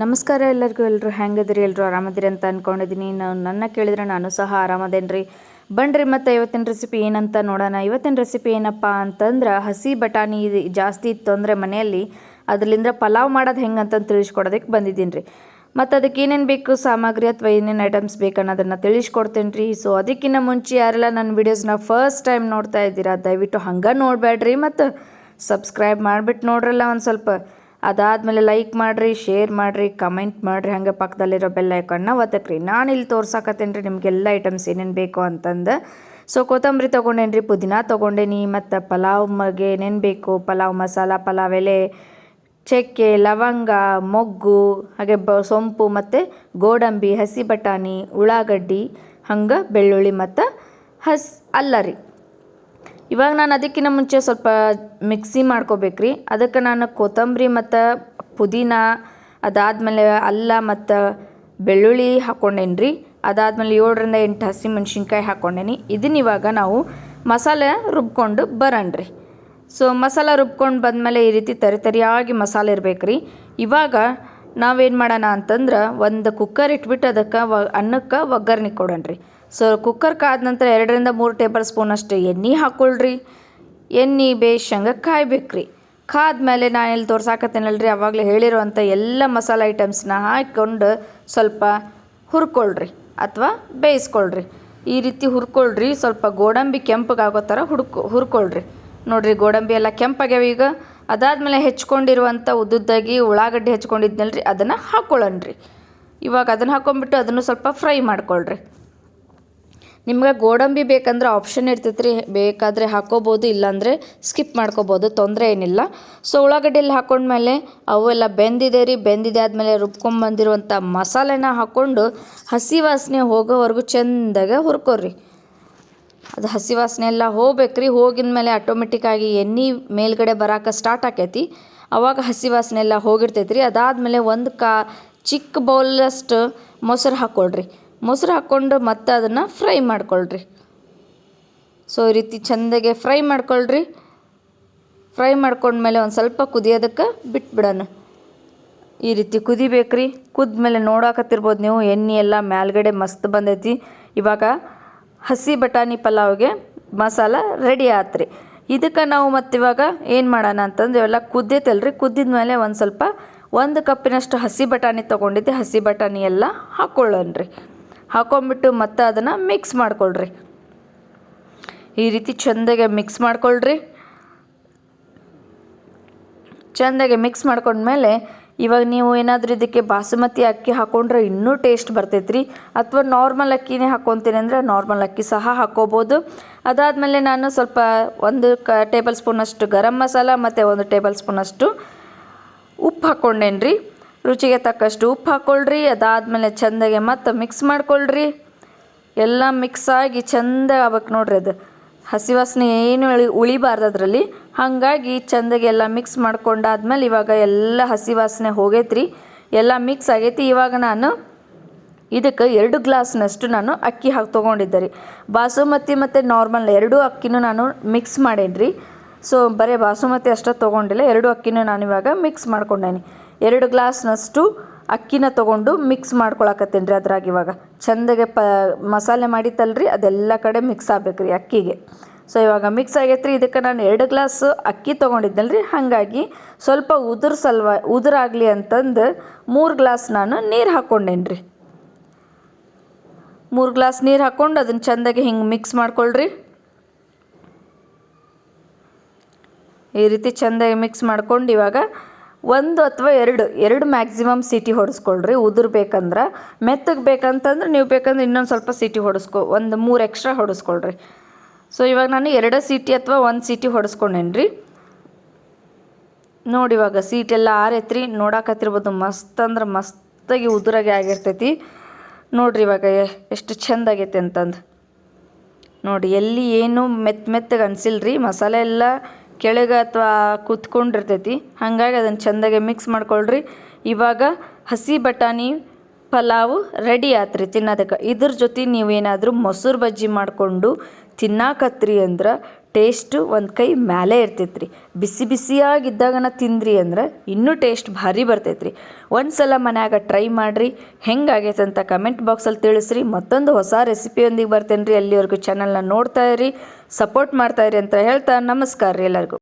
ನಮಸ್ಕಾರ ಎಲ್ಲರೂ ಹೆಂಗದಿರಿ? ಎಲ್ಲರೂ ಆರಾಮದಿರಿ ಅಂತ ಅಂದ್ಕೊಂಡಿದ್ದೀನಿ. ನನ್ನ ಕೇಳಿದ್ರೆ ನಾನು ಸಹ ಆರಾಮದೇನ್ರಿ. ಬನ್ರಿ ಮತ್ತು ಇವತ್ತಿನ ರೆಸಿಪಿ ಏನಂತ ನೋಡೋಣ. ಇವತ್ತಿನ ರೆಸಿಪಿ ಏನಪ್ಪ ಅಂತಂದ್ರೆ ಹಸಿ ಬಟಾಣಿ ಜಾಸ್ತಿ ಇತ್ತು ಅಂದರೆ ಮನೆಯಲ್ಲಿ ಅದರಿಂದ ಪಲಾವ್ ಮಾಡೋದು ಹೆಂಗೆ ಅಂತ ತಿಳಿಸ್ಕೊಡೋದಕ್ಕೆ ಬಂದಿದ್ದೀನಿ ರೀ. ಮತ್ತು ಅದಕ್ಕೆ ಏನೇನು ಬೇಕು ಸಾಮಗ್ರಿ ಅಥವಾ ಏನೇನು ಐಟಮ್ಸ್ ಬೇಕು ಅನ್ನೋದನ್ನು ತಿಳಿಸ್ಕೊಡ್ತೀನಿ ರೀ. ಸೊ ಅದಕ್ಕಿಂತ ಮುಂಚೆ ಯಾರೆಲ್ಲ ನನ್ನ ವೀಡಿಯೋಸ್ನ ಫಸ್ಟ್ ಟೈಮ್ ನೋಡ್ತಾ ಇದ್ದೀರಾ ದಯವಿಟ್ಟು ಹಂಗೆ ನೋಡಬೇಡ್ರಿ ಮತ್ತು ಸಬ್ಸ್ಕ್ರೈಬ್ ಮಾಡಿಬಿಟ್ಟು ನೋಡ್ರಲ್ಲ ಒಂದು ಸ್ವಲ್ಪ. ಅದಾದಮೇಲೆ ಲೈಕ್ ಮಾಡಿರಿ, ಶೇರ್ ಮಾಡಿರಿ, ಕಮೆಂಟ್ ಮಾಡಿರಿ, ಹಾಗೆ ಪಕ್ಕದಲ್ಲಿರೋ ಬೆಲ್ ಐಕನ್ನ ಒತ್ತಕ್ರಿ. ನಾನು ಇಲ್ಲಿ ತೋರ್ಸಾಕತ್ತೇನೆ ರೀ ನಿಮಗೆಲ್ಲ ಐಟಮ್ಸ್ ಏನೇನು ಬೇಕು ಅಂತಂದು. ಸೊ ಕೊತ್ತಂಬರಿ ತೊಗೊಂಡೇನಿ ರೀ, ಪುದೀನ ತೊಗೊಂಡೇನಿ, ಮತ್ತು ಪಲಾವ್ಗೆ ಏನೇನು ಬೇಕು ಪಲಾವ್ ಮಸಾಲ, ಪಲಾವ್ ಎಲೆ, ಚಕ್ಕೆ, ಲವಂಗ, ಮೊಗ್ಗು, ಹಾಗೆ ಸೊಂಪು ಮತ್ತು ಗೋಡಂಬಿ, ಹಸಿ ಬಟಾಣಿ, ಉಳ್ಳಾಗಡ್ಡಿ, ಹಂಗೆ ಬೆಳ್ಳುಳ್ಳಿ ಮತ್ತು ಅಲ್ಲ ರೀ. ಇವಾಗ ನಾನು ಅದಕ್ಕಿಂತ ಮುಂಚೆ ಸ್ವಲ್ಪ ಮಿಕ್ಸಿ ಮಾಡ್ಕೋಬೇಕ್ರಿ. ಅದಕ್ಕೆ ನಾನು ಕೊತ್ತಂಬರಿ ಮತ್ತು ಪುದೀನ, ಅದಾದಮೇಲೆ ಅಲ್ಲ ಮತ್ತು ಬೆಳ್ಳುಳ್ಳಿ ಹಾಕ್ಕೊಂಡೇನಿ ರೀ. ಅದಾದಮೇಲೆ 7ರಿಂದ 8 ಹಸಿಮೆಣ್ಸಿನ್ಕಾಯಿ ಹಾಕ್ಕೊಂಡೇನಿ. ಇದನ್ನ ಇವಾಗ ನಾವು ಮಸಾಲೆ ರುಬ್ಕೊಂಡು ಬರೋಣ್ರಿ. ಸೊ ಮಸಾಲೆ ರುಬ್ಕೊಂಡು ಬಂದಮೇಲೆ ಈ ರೀತಿ ತರಿಯಾಗಿ ಮಸಾಲೆ ಇರ್ಬೇಕು ರೀ. ಇವಾಗ ನಾವೇನು ಮಾಡೋಣ ಅಂತಂದ್ರೆ ಒಂದು ಕುಕ್ಕರ್ ಇಟ್ಬಿಟ್ಟು ಅದಕ್ಕೆ ಅನ್ನಕ್ಕೆ ಒಗ್ಗರಣೆ ಕೊಡೋಣ್ರಿ. ಸೊ ಕುಕ್ಕರ್ ಕಾದ ನಂತರ 2ರಿಂದ 3 ಟೇಬಲ್ ಸ್ಪೂನ್ ಅಷ್ಟು ಎಣ್ಣೆ ಹಾಕ್ಕೊಳ್ರಿ. ಎಣ್ಣೆ ಬೇಷಂಗೆ ಕಾಯ್ಬೇಕ್ರಿ. ಕಾದ್ಮೇಲೆ ನಾನು ಇಲ್ಲಿ ತೋರ್ಸಾಕತ್ತೇನಲ್ರಿ ಆವಾಗಲೇ ಹೇಳಿರುವಂಥ ಎಲ್ಲ ಮಸಾಲೆ ಐಟಮ್ಸ್ನ ಹಾಕ್ಕೊಂಡು ಸ್ವಲ್ಪ ಹುರ್ಕೊಳ್ರಿ ಅಥವಾ ಬೇಯಿಸ್ಕೊಳ್ರಿ. ಈ ರೀತಿ ಹುರ್ಕೊಳ್ರಿ. ಸ್ವಲ್ಪ ಗೋಡಂಬಿ ಕೆಂಪಗಾಗೋ ಥರ ಹುರ್ಕೊಳ್ರಿ. ನೋಡಿರಿ ಗೋಡಂಬಿ ಎಲ್ಲ ಕೆಂಪಾಗ್ಯಾವ ಈಗ. ಅದಾದಮೇಲೆ ಹೆಚ್ಕೊಂಡಿರುವಂಥ ಉದ್ದುದ್ದಾಗಿ ಉಳ್ಳಾಗಡ್ಡಿ ಹೆಚ್ಕೊಂಡಿದ್ನಲ್ರಿ ಅದನ್ನು ಹಾಕ್ಕೊಳ್ಳೋಣ್ರಿ. ಇವಾಗ ಅದನ್ನು ಹಾಕ್ಕೊಂಬಿಟ್ಟು ಅದನ್ನು ಸ್ವಲ್ಪ ಫ್ರೈ ಮಾಡ್ಕೊಳ್ರಿ. ನಿಮ್ಗೆ ಗೋಡಂಬಿ ಬೇಕಂದ್ರೆ ಆಪ್ಷನ್ ಇರ್ತೈತೆ ರೀ, ಬೇಕಾದರೆ ಹಾಕ್ಕೋಬೋದು, ಇಲ್ಲಾಂದರೆ ಸ್ಕಿಪ್ ಮಾಡ್ಕೋಬೋದು, ತೊಂದರೆ ಏನಿಲ್ಲ. ಸೊ ಉಳ್ಳಾಗಡ್ಡಿಯಲ್ಲಿ ಹಾಕ್ಕೊಂಡ್ಮೇಲೆ ಅವೆಲ್ಲ ಬೆಂದಿದೆ ರೀ. ಬೆಂದಿದೆ ಆದಮೇಲೆ ರುಬ್ಕೊಂಬಂದಿರುವಂಥ ಮಸಾಲೆನ ಹಾಕ್ಕೊಂಡು ಹಸಿ ವಾಸನೆ ಹೋಗೋವರೆಗೂ ಚೆಂದಾಗೆ ಹುರ್ಕೊರಿ. ಅದು ಹಸಿ ವಾಸನೆ ಎಲ್ಲ ಹೋಗ್ಬೇಕ್ರಿ. ಹೋಗಿದ ಮೇಲೆ ಆಟೋಮೆಟಿಕ್ಕಾಗಿ ಎಣ್ಣೆ ಮೇಲ್ಗಡೆ ಬರೋಕೆ ಸ್ಟಾರ್ಟ್ ಆಕೈತಿ. ಆವಾಗ ಹಸಿ ವಾಸನೆ ಎಲ್ಲ ಹೋಗಿರ್ತೈತೆ ರೀ. ಅದಾದಮೇಲೆ ಒಂದು ಚಿಕ್ಕ ಬೌಲಷ್ಟು ಮೊಸರು ಹಾಕ್ಕೊಳ್ರಿ. ಮೊಸರು ಹಾಕ್ಕೊಂಡು ಮತ್ತೆ ಅದನ್ನು ಫ್ರೈ ಮಾಡ್ಕೊಳ್ರಿ. ಸೊ ಈ ರೀತಿ ಚೆಂದಾಗೆ ಫ್ರೈ ಮಾಡ್ಕೊಳ್ರಿ. ಫ್ರೈ ಮಾಡ್ಕೊಂಡ್ಮೇಲೆ ಒಂದು ಸ್ವಲ್ಪ ಕುದಿಯೋದಕ್ಕೆ ಬಿಟ್ಬಿಡೋಣ. ಈ ರೀತಿ ಕುದಿಬೇಕ್ರಿ. ಕುದ್ಮೇಲೆ ನೋಡಾಕತ್ತಿರ್ಬೋದು ನೀವು ಎಣ್ಣೆ ಎಲ್ಲ ಮೇಲ್ಗಡೆ ಮಸ್ತ್ ಬಂದೈತಿ. ಇವಾಗ ಹಸಿ ಬಟಾಣಿ ಪಲಾವ್ಗೆ ಮಸಾಲ ರೆಡಿ ಆತ್ರಿ. ಇದಕ್ಕೆ ನಾವು ಮತ್ತಿವಾಗ ಏನು ಮಾಡೋಣ ಅಂತಂದ್ರೆ ಇವೆಲ್ಲ ಕುದ್ದೈತಲ್ರಿ. ಕುದ್ದಿದ ಮೇಲೆ ಒಂದು ಕಪ್ಪಿನಷ್ಟು ಹಸಿ ಬಟಾಣಿ ತೊಗೊಂಡಿದ್ದೆ. ಹಸಿ ಬಟಾಣಿ ಎಲ್ಲ ಹಾಕ್ಕೊಳ್ಳೋಣ್ರಿ. ಹಾಕ್ಕೊಂಬಿಟ್ಟು ಮತ್ತೆ ಅದನ್ನು ಮಿಕ್ಸ್ ಮಾಡ್ಕೊಳ್ರಿ. ಈ ರೀತಿ ಚೆಂದಾಗೆ ಮಿಕ್ಸ್ ಮಾಡ್ಕೊಳ್ರಿ. ಚೆಂದಾಗೆ ಮಿಕ್ಸ್ ಮಾಡ್ಕೊಂಡ್ಮೇಲೆ ಇವಾಗ ನೀವು ಏನಾದರೂ ಇದಕ್ಕೆ ಬಾಸುಮತಿ ಅಕ್ಕಿ ಹಾಕ್ಕೊಂಡ್ರೆ ಇನ್ನೂ ಟೇಸ್ಟ್ ಬರ್ತೈತ್ರಿ. ಅಥವಾ ನಾರ್ಮಲ್ ಅಕ್ಕಿನೇ ಹಾಕ್ಕೊತೀನಿ ಅಂದರೆ ನಾರ್ಮಲ್ ಅಕ್ಕಿ ಸಹ ಹಾಕ್ಕೋಬೋದು. ಅದಾದಮೇಲೆ ನಾನು ಸ್ವಲ್ಪ 1 ಟೇಬಲ್ ಸ್ಪೂನಷ್ಟು ಗರಂ ಮಸಾಲ ಮತ್ತು 1 ಟೇಬಲ್ ಸ್ಪೂನಷ್ಟು ಉಪ್ಪು ಹಾಕ್ಕೊಂಡೇನಿ ರೀ. ರುಚಿಗೆ ತಕ್ಕಷ್ಟು ಉಪ್ಪು ಹಾಕ್ಕೊಳ್ರಿ. ಅದಾದಮೇಲೆ ಚೆಂದಾಗೆ ಮತ್ತೆ ಮಿಕ್ಸ್ ಮಾಡ್ಕೊಳ್ರಿ. ಎಲ್ಲ ಮಿಕ್ಸ್ ಆಗಿ ಚೆಂದ ಆಗ್ಬೇಕು ನೋಡ್ರಿ. ಅದು ಹಸಿ ವಾಸನೆ ಏನು ಉಳಿಬಾರ್ದು ಅದರಲ್ಲಿ. ಹಾಗಾಗಿ ಚೆಂದಾಗೆ ಎಲ್ಲ ಮಿಕ್ಸ್ ಮಾಡ್ಕೊಂಡಾದ್ಮೇಲೆ ಇವಾಗ ಎಲ್ಲ ಹಸಿ ವಾಸನೆ ಹೋಗೈತ್ರಿ. ಎಲ್ಲ ಮಿಕ್ಸ್ ಆಗೈತಿ. ಇವಾಗ ನಾನು ಇದಕ್ಕೆ 2 ಗ್ಲಾಸ್ನಷ್ಟು ನಾನು ಅಕ್ಕಿ ತೊಗೊಂಡಿದ್ದೆ ರೀ. ಬಾಸುಮತಿ ಮತ್ತು ನಾರ್ಮಲ್ 2 ಅಕ್ಕಿನೂ ನಾನು ಮಿಕ್ಸ್ ಮಾಡೇನಿ ರೀ. ಸೊ ಬರೀ ಬಾಸುಮತಿ ಅಷ್ಟೇ ತೊಗೊಂಡಿಲ್ಲ, 2 ಅಕ್ಕಿನೂ ನಾನು ಇವಾಗ ಮಿಕ್ಸ್ ಮಾಡ್ಕೊಂಡೇನಿ. 2 ಗ್ಲಾಸ್ನಷ್ಟು ಅಕ್ಕಿನ ತೊಗೊಂಡು ಮಿಕ್ಸ್ ಮಾಡ್ಕೊಳಕತ್ತೀನಿ ರೀ. ಅದ್ರಾಗ ಇವಾಗ ಚೆಂದಾಗೆ ಮಸಾಲೆ ಮಾಡಿತ್ತಲ್ರಿ ಅದೆಲ್ಲ ಕಡೆ ಮಿಕ್ಸ್ ಆಗ್ಬೇಕು ರೀ ಅಕ್ಕಿಗೆ. ಸೊ ಇವಾಗ ಮಿಕ್ಸ್ ಆಗೈತೆ ರೀ. ಇದಕ್ಕೆ ನಾನು 2 ಗ್ಲಾಸ್ ಅಕ್ಕಿ ತೊಗೊಂಡಿದ್ದಲ್ರಿ, ಹಾಗಾಗಿ ಸ್ವಲ್ಪ ಉದುರಾಗಲಿ ಅಂತಂದು 3 ಗ್ಲಾಸ್ ನಾನು ನೀರು ಹಾಕ್ಕೊಂಡೇನಿ ರೀ. 3 ಗ್ಲಾಸ್ ನೀರು ಹಾಕ್ಕೊಂಡು ಅದನ್ನು ಚೆಂದಾಗಿ ಹಿಂಗೆ ಮಿಕ್ಸ್ ಮಾಡ್ಕೊಳ್ರಿ. ಈ ರೀತಿ ಚೆಂದಾಗಿ ಮಿಕ್ಸ್ ಮಾಡ್ಕೊಂಡು ಇವಾಗ 1 ಅಥವಾ 2 ಮ್ಯಾಕ್ಸಿಮಮ್ ಸೀಟಿ ಹೊಡೆಸ್ಕೊಳ್ರಿ. ಉದುರು ಬೇಕಂದ್ರೆ, ಮೆತ್ತಗೆ ಬೇಕಂತಂದ್ರೆ ನೀವು ಬೇಕಂದ್ರೆ ಇನ್ನೊಂದು ಸ್ವಲ್ಪ ಸೀಟಿ ಒಂದು 3 ಎಕ್ಸ್ಟ್ರಾ ಹೊಡೆಸ್ಕೊಳ್ರಿ. ಸೊ ಇವಾಗ ನಾನು 2 ಸೀಟಿ ಅಥವಾ 1 ಸೀಟಿ ಹೊಡೆಸ್ಕೊಂಡೇನಿ ರೀ. ನೋಡಿ ಇವಾಗ ಸೀಟೆಲ್ಲ ಆರೈತ್ರಿ. ನೋಡಾಕತ್ತಿರ್ಬೋದು ಮಸ್ತ್ ಅಂದ್ರೆ ಮಸ್ತಾಗಿ ಉದುರಾಗಿ ಆಗಿರ್ತೈತಿ. ನೋಡಿರಿ ಇವಾಗ ಎಷ್ಟು ಚೆಂದಾಗೈತೆ ಅಂತಂದು. ನೋಡಿ ಎಲ್ಲಿ ಏನು ಮೆತ್ತಗೆ ಅನಿಸಿಲ್ರಿ. ಮಸಾಲೆ ಎಲ್ಲ ಕೆಳಗೆ ಅಥವಾ ಕುತ್ಕೊಂಡಿರ್ತೈತಿ. ಹಾಗಾಗಿ ಅದನ್ನು ಚೆಂದಾಗೆ ಮಿಕ್ಸ್ ಮಾಡ್ಕೊಳ್ರಿ. ಇವಾಗ ಹಸಿ ಬಟಾಣಿ ಪಲಾವು ರೆಡಿ ಆತ್ರಿ ತಿನ್ನೋದಕ್ಕೆ. ಇದ್ರ ಜೊತೆ ನೀವೇನಾದರೂ ಮೊಸರು ಬಜ್ಜಿ ಮಾಡಿಕೊಂಡು ತಿನ್ನಾಕತ್ರಿ ಅಂದ್ರೆ ಟೇಸ್ಟು ಒಂದು ಕೈ ಮ್ಯಾಲೆ ಇರ್ತೈತ್ರಿ. ಬಿಸಿ ಬಿಸಿಯಾಗಿದ್ದಾಗನ ತಿಂದ್ರಿ ಅಂದ್ರೆ ಇನ್ನೂ ಟೇಸ್ಟ್ ಭಾರಿ ಬರ್ತೈತ್ರಿ. ಒಂದು ಸಲ ಮನ್ಯಾಗ ಟ್ರೈ ಮಾಡಿರಿ, ಹೆಂಗಾಗೈತೆ ಅಂತ ಕಮೆಂಟ್ ಬಾಕ್ಸಲ್ಲಿ ತಿಳಿಸ್ರಿ. ಮತ್ತೊಂದು ಹೊಸ ರೆಸಿಪಿಯೊಂದಿಗೆ ಬರ್ತೇನೆ ರೀ. ಅಲ್ಲಿವರೆಗೂ ಚಾನಲ್ನ ನೋಡ್ತಾ ಇರಿ, ಸಪೋರ್ಟ್ ಮಾಡ್ತಾ ಇರಿ ಅಂತ ಹೇಳ್ತಾ ನಮಸ್ಕಾರ ರೀ ಎಲ್ಲರಿಗೂ.